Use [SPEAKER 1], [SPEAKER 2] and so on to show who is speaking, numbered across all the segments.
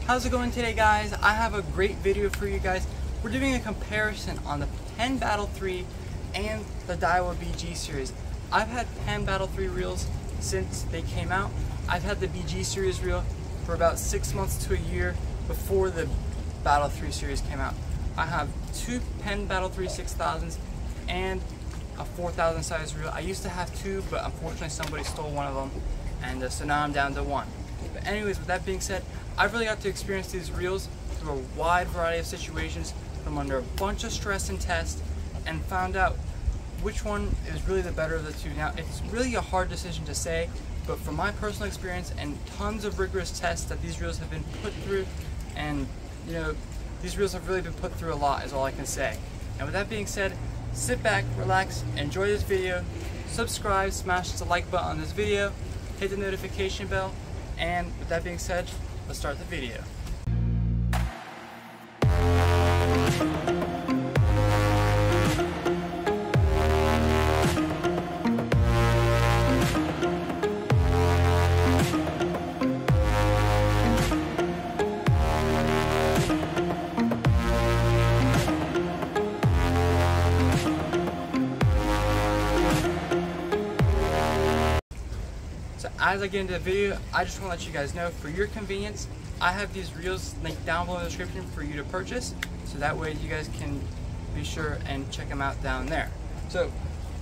[SPEAKER 1] How's it going today, guys? I have a great video for you guys. We're doing a comparison on the Penn Battle 3 and the Daiwa BG series. I've had Penn Battle 3 reels since they came out. I've had the BG series reel for about 6 months to a year before the Battle 3 series came out. I have two Penn Battle 3 6000s and a 4000 size reel. I used to have two, but unfortunately somebody stole one of them, and so now I'm down to one. But anyways, with that being said, I've really got to experience these reels through a wide variety of situations, from under a bunch of stress and test, and found out which one is really the better of the two. Now, it's really a hard decision to say, but from my personal experience and tons of rigorous tests that these reels have been put through, and you know, these reels have really been put through a lot, is all I can say. And with that being said, sit back, relax, enjoy this video, subscribe, smash the like button on this video, hit the notification bell, and with that being said, let's start the video. As I get into the video, I just want to let you guys know, for your convenience, I have these reels linked down below in the description for you to purchase, so that way you guys can be sure and check them out down there. So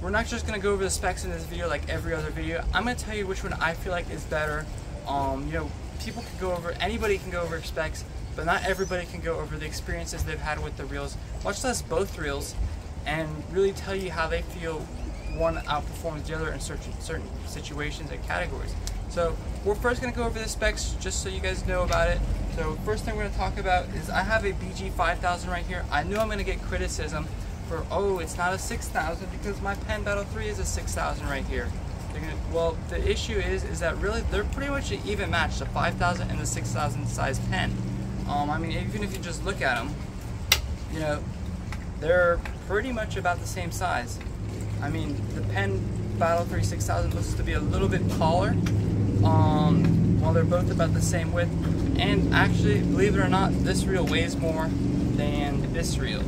[SPEAKER 1] we're not just going to go over the specs in this video like every other video. I'm going to tell you which one I feel like is better. You know, people can go over, anybody can go over specs, but not everybody can go over the experiences they've had with the reels, much less both reels, and really tell you how they feel one outperforms the other in certain situations and categories. So we're first going to go over the specs just so you guys know about it. So first thing we're going to talk about is I have a BG 5000 right here. I know I'm going to get criticism for, oh, it's not a 6000 because my Penn Battle 3 is a 6000 right here. Well, the issue is that really they're pretty much an even match, the 5000 and the 6000 size pen. I mean, even if you just look at them, you know, they're pretty much about the same size. I mean, the Penn Battle 3 6000 looks to be a little bit taller, while they're both about the same width. And actually, believe it or not, this reel weighs more than this reel.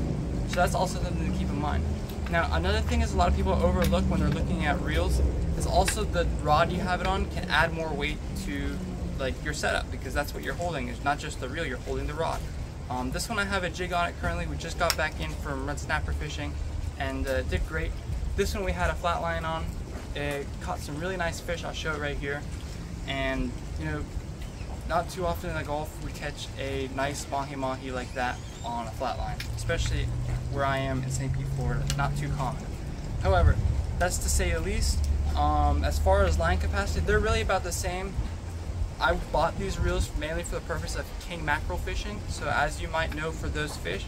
[SPEAKER 1] So that's also something to keep in mind. Now, another thing is a lot of people overlook when they're looking at reels is also the rod you have it on can add more weight to like your setup, because that's what you're holding. It's not just the reel, you're holding the rod. This one I have a jig on it currently. We just got back in from red snapper fishing and did great. This one we had a flat line on. It caught some really nice fish. I'll show it right here. And you know, not too often in the Gulf we catch a nice mahi like that on a flat line, especially where I am in St. Pete, Florida. Not too common. However, that's to say the least. As far as line capacity, they're really about the same. I bought these reels mainly for the purpose of king mackerel fishing. So as you might know, for those fish,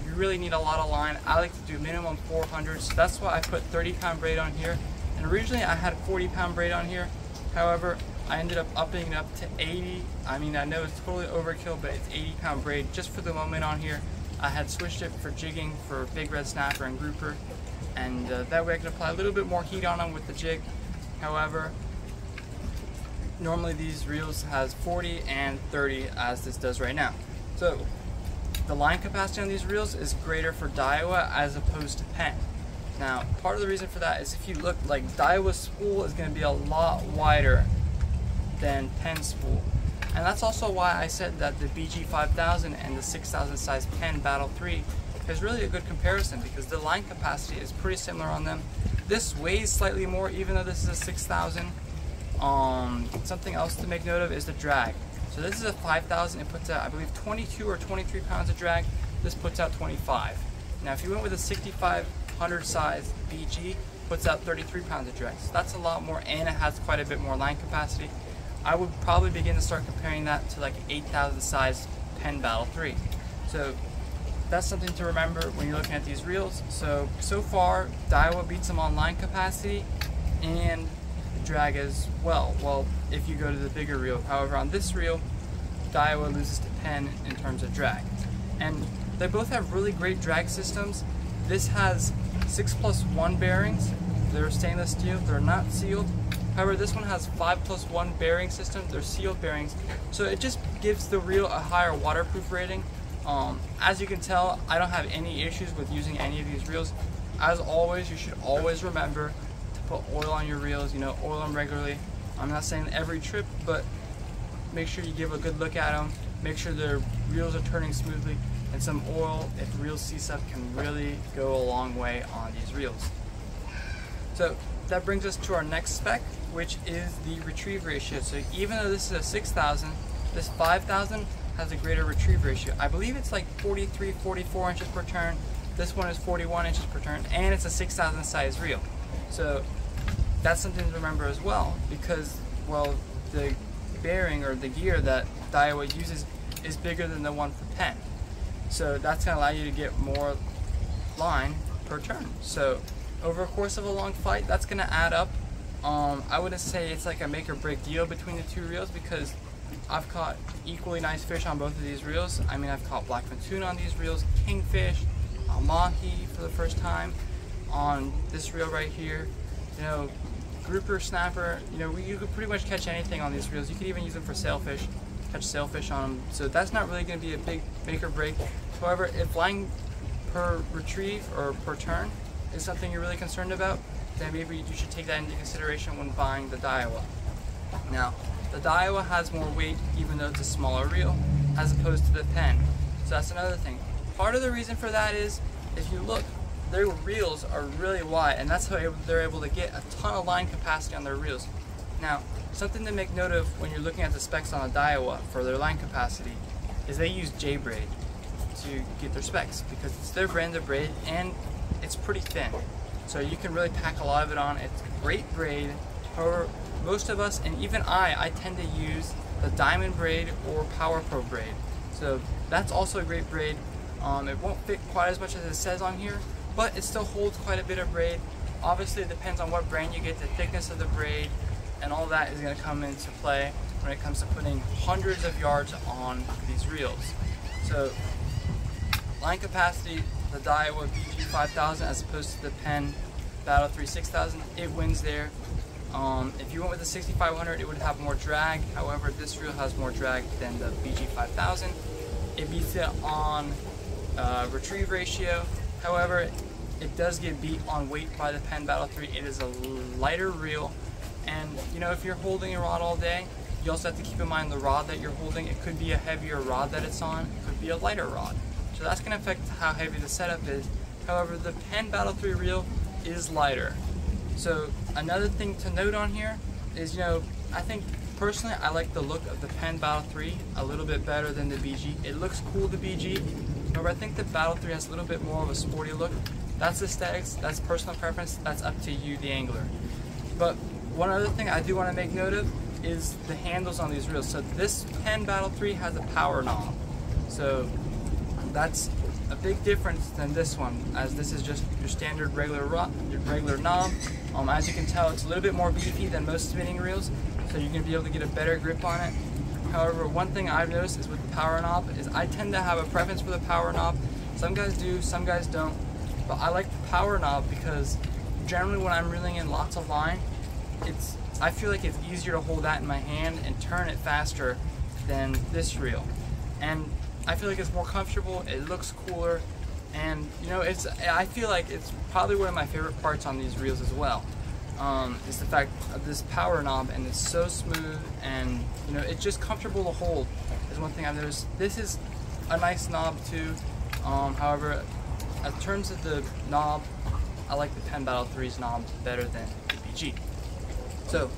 [SPEAKER 1] you really need a lot of line. I like to do minimum 400, so that's why I put 30-pound braid on here. And originally I had 40-pound braid on here. However, I ended up upping it up to 80. I mean, I know it's totally overkill, but it's 80-pound braid just for the moment on here. I had switched it for jigging for big red snapper and grouper, and that way I can apply a little bit more heat on them with the jig. However, normally these reels has 40 and 30 as this does right now. So the line capacity on these reels is greater for Daiwa as opposed to Penn. Now, part of the reason for that is if you look, like Daiwa's spool is going to be a lot wider than Penn spool. And that's also why I said that the BG 5000 and the 6000 size Penn Battle 3 is really a good comparison, because the line capacity is pretty similar on them. This weighs slightly more even though this is a 6000. Something else to make note of is the drag. So this is a 5000, it puts out, I believe, 22 or 23 pounds of drag. This puts out 25. Now if you went with a 6500 size BG, puts out 33 pounds of drag. So that's a lot more, and it has quite a bit more line capacity. I would probably begin to start comparing that to like an 8000 size Penn Battle 3. So that's something to remember when you're looking at these reels. So far, Daiwa beats them on line capacity and drag as well. Well, if you go to the bigger reel. However, on this reel, Daiwa loses to Penn in terms of drag. And they both have really great drag systems. This has 6+1 bearings. They're stainless steel, they're not sealed. However, this one has 5+1 bearing system. They're sealed bearings, so it just gives the reel a higher waterproof rating. As you can tell, I don't have any issues with using any of these reels. As always, you should always remember to put oil on your reels, you know, oil them regularly. I'm not saying every trip, but make sure you give a good look at them. Make sure their reels are turning smoothly, and some oil, if reels seize up, can really go a long way on these reels. So that brings us to our next spec, which is the retrieve ratio. So even though this is a 6,000, this 5,000 has a greater retrieve ratio. I believe it's like 43, 44 inches per turn. This one is 41 inches per turn, and it's a 6,000 size reel. So that's something to remember as well, because, well, the bearing or the gear that Daiwa uses is bigger than the one for Penn. So that's going to allow you to get more line per turn. So over a course of a long fight, that's going to add up. I wouldn't say it's like a make or break deal between the two reels, because I've caught equally nice fish on both of these reels. I mean, I've caught blackfin tuna on these reels, kingfish, mahi for the first time on this reel right here. You know, grouper, snapper, you know, you could pretty much catch anything on these reels. You could even use them for sailfish, catch sailfish on them. So that's not really going to be a big make or break. However, if line per retrieve or per turn is something you're really concerned about, then maybe you should take that into consideration when buying the Daiwa. Now, the Daiwa has more weight even though it's a smaller reel as opposed to the Penn. So that's another thing. Part of the reason for that is, if you look, their reels are really wide, and that's how they're able to get a ton of line capacity on their reels. Now, something to make note of when you're looking at the specs on a Daiwa for their line capacity is they use J braid to get their specs, because it's their brand of braid and it's pretty thin. So you can really pack a lot of it on. It's great braid. However, most of us, and even I tend to use the diamond braid or Power Pro braid. So that's also a great braid. It won't fit quite as much as it says on here, but it still holds quite a bit of braid. Obviously, it depends on what brand you get, the thickness of the braid, and all that is going to come into play when it comes to putting hundreds of yards on these reels. So line capacity, the Daiwa BG 5000 as opposed to the Penn Battle 3 6000, it wins there. If you went with the 6500, it would have more drag. However, this reel has more drag than the BG 5000. It beats it on retrieve ratio. However, it does get beat on weight by the Penn Battle 3. It is a lighter reel, and you know, if you're holding a rod all day, you also have to keep in mind the rod that you're holding. It could be a heavier rod that it's on, it could be a lighter rod. So that's going to affect how heavy the setup is. However, the Penn Battle 3 reel is lighter. So another thing to note on here is, you know, I think personally I like the look of the Penn Battle 3 a little bit better than the BG. It looks cool, the BG. However, I think the Battle 3 has a little bit more of a sporty look. That's aesthetics, that's personal preference, that's up to you, the angler. But one other thing I do want to make note of is the handles on these reels. So this Penn Battle 3 has a power knob. So that's a big difference than this one, as this is just your standard regular knob. As you can tell, it's a little bit more beefy than most spinning reels, so you're going to be able to get a better grip on it. However, one thing I've noticed is with the power knob is I tend to have a preference for the power knob. Some guys do, some guys don't, but I like the power knob because generally when I'm reeling in lots of line, I feel like it's easier to hold that in my hand and turn it faster than this reel. And I feel like it's more comfortable, it looks cooler, and you know, I feel like it's probably one of my favorite parts on these reels as well. Is the fact of this power knob, and it's so smooth, and you know, it's just comfortable to hold is one thing I've noticed. This is a nice knob too. However, in terms of the knob, I like the Penn Battle 3's knob better than the BG. So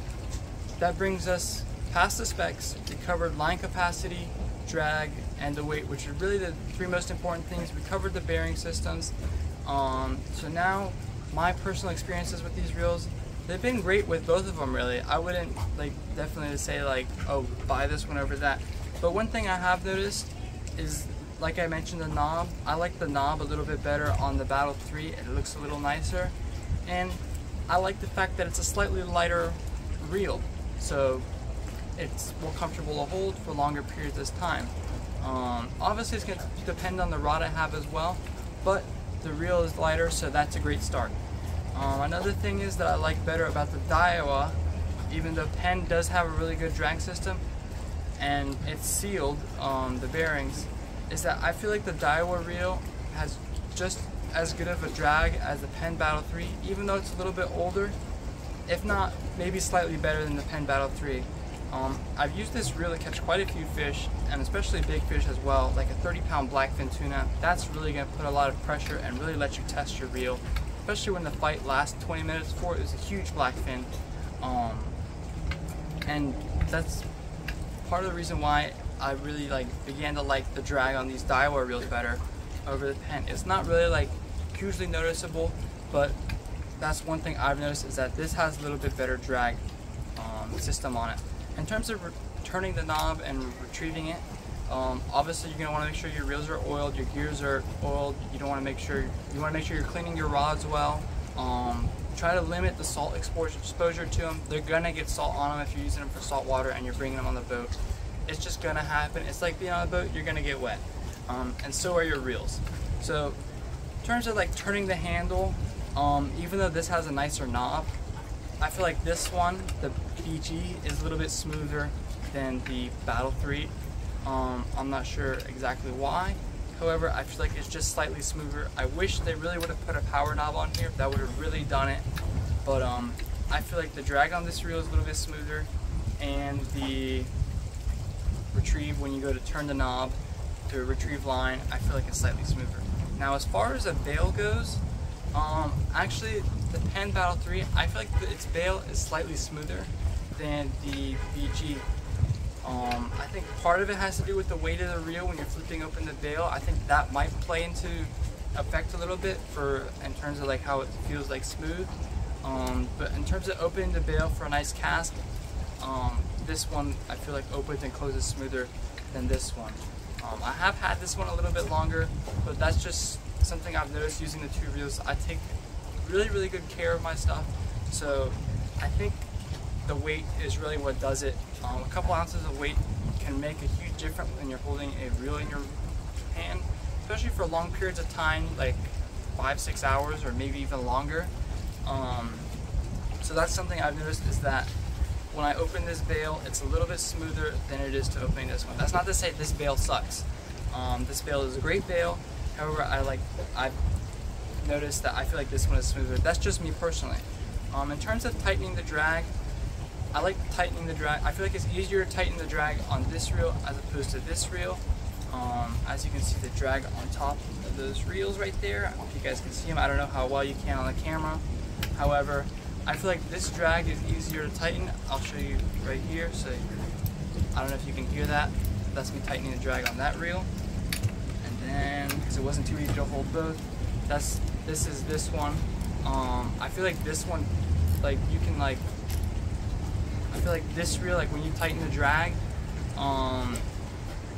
[SPEAKER 1] that brings us past the specs. We covered line capacity, drag, and the weight, which are really the three most important things. We covered the bearing systems. So now my personal experiences with these reels, they've been great with both of them really. I wouldn't definitely say oh, buy this one over that. But one thing I have noticed is, like I mentioned, the knob. I like the knob a little bit better on the Battle 3. It looks a little nicer. And I like the fact that it's a slightly lighter reel. So it's more comfortable to hold for longer periods of time. Obviously it's going to depend on the rod I have as well, but the reel is lighter, so that's a great start. Another thing is that I like better about the Daiwa even though Penn does have a really good drag system and it's sealed, the bearings, is that I feel like the Daiwa Reel has just as good of a drag as the Penn Battle 3, even though it's a little bit older, if not maybe slightly better than the Penn Battle 3. I've used this reel to catch quite a few fish, and especially big fish as well, like a 30-pound blackfin tuna. That's really going to put a lot of pressure and really let you test your reel, especially when the fight lasts 20 minutes. For it was a huge blackfin, and that's part of the reason why I really began to like the drag on these Daiwa reels better over the Penn. It's not really hugely noticeable, but that's one thing I've noticed, is that this has a little bit better drag system on it. In terms of turning the knob and retrieving it, obviously you're going to want to make sure your reels are oiled, your gears are oiled. You want to make sure you're cleaning your rods well. Try to limit the salt exposure to them. They're going to get salt on them if you're using them for salt water and you're bringing them on the boat. It's just going to happen. It's like being on a boat, you're going to get wet. And so are your reels. So in terms of turning the handle, even though this has a nicer knob, I feel like this one, the BG, is a little bit smoother than the Battle 3. I'm not sure exactly why. However, I feel like it's just slightly smoother. I wish they really would have put a power knob on here. That would have really done it. But I feel like the drag on this reel is a little bit smoother, and the retrieve, when you go to turn the knob to retrieve line, I feel like it's slightly smoother. Now, as far as a bail goes, actually the Penn Battle 3, I feel like its bail is slightly smoother than the BG. I think part of it has to do with the weight of the reel when you're flipping open the bail. I think that might play into effect a little bit in terms of how it feels smooth. But in terms of opening the bail for a nice cast, this one I feel like opens and closes smoother than this one. I have had this one a little bit longer, but that's just something I've noticed using the two reels. I take really good care of my stuff, so I think the weight is really what does it. A couple ounces of weight can make a huge difference when you're holding a reel in your hand, especially for long periods of time, like 5-6 hours or maybe even longer. So that's something I've noticed, is that when I open this bail, it's a little bit smoother than it is to opening this one. That's not to say this bail sucks. This bail is a great bail. However, I've noticed that I feel like this one is smoother. That's just me personally. In terms of tightening the drag, I like tightening the drag. I feel like it's easier to tighten the drag on this reel as opposed to this reel. As you can see, the drag on top of those reels right there. I hope you guys can see them. I don't know how well you can on the camera. However, I feel like this drag is easier to tighten. I'll show you right here. So I don't know if you can hear that. That's me tightening the drag on that reel. And then, because it wasn't too easy to hold both, this is this one. I feel like this one, you can I feel like this reel, when you tighten the drag,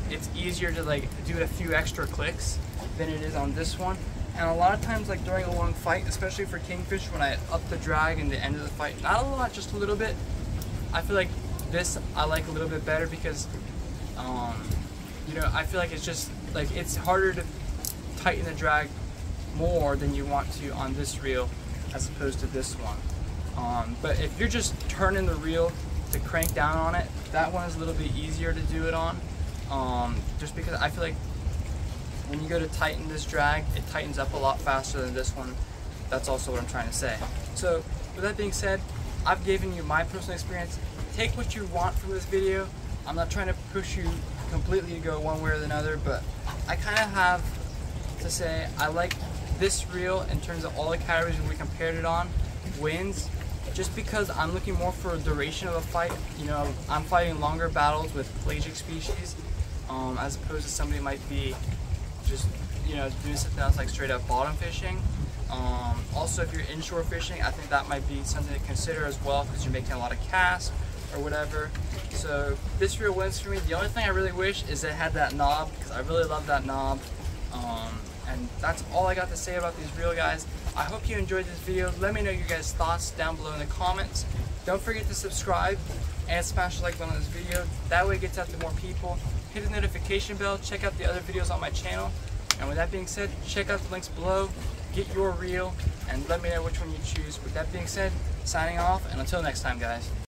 [SPEAKER 1] it's easier to do a few extra clicks than it is on this one. And a lot of times, during a long fight, especially for kingfish, when I up the drag in the end of the fight, not a lot, just a little bit, I feel like this I like a little bit better because, I feel like it's just, it's harder to tighten the drag more than you want to on this reel as opposed to this one. But if you're just turning the reel to crank down on it, that one is a little bit easier to do it on. Just because I feel like when you go to tighten this drag, it tightens up a lot faster than this one. That's also what I'm trying to say. So with that being said, I've given you my personal experience. Take what you want from this video. I'm not trying to push you completely to go one way or another, but I kind of have to say I like this reel in terms of all the categories we compared it on wins, just because I'm looking more for a duration of a fight. I'm fighting longer battles with pelagic species, as opposed to somebody might be just doing something else like straight up bottom fishing. Also, if you're inshore fishing, I think that might be something to consider as well, because you're making a lot of casts or whatever. So this reel wins for me. The only thing I really wish is it had that knob, because I really love that knob. And that's all I got to say about these reel, guys. I hope you enjoyed this video. Let me know your guys' thoughts down below in the comments. Don't forget to subscribe and smash the like button on this video. That way it gets out to more people. Hit the notification bell. Check out the other videos on my channel. And with that being said, check out the links below. Get your reel and let me know which one you choose. With that being said, signing off, and until next time, guys.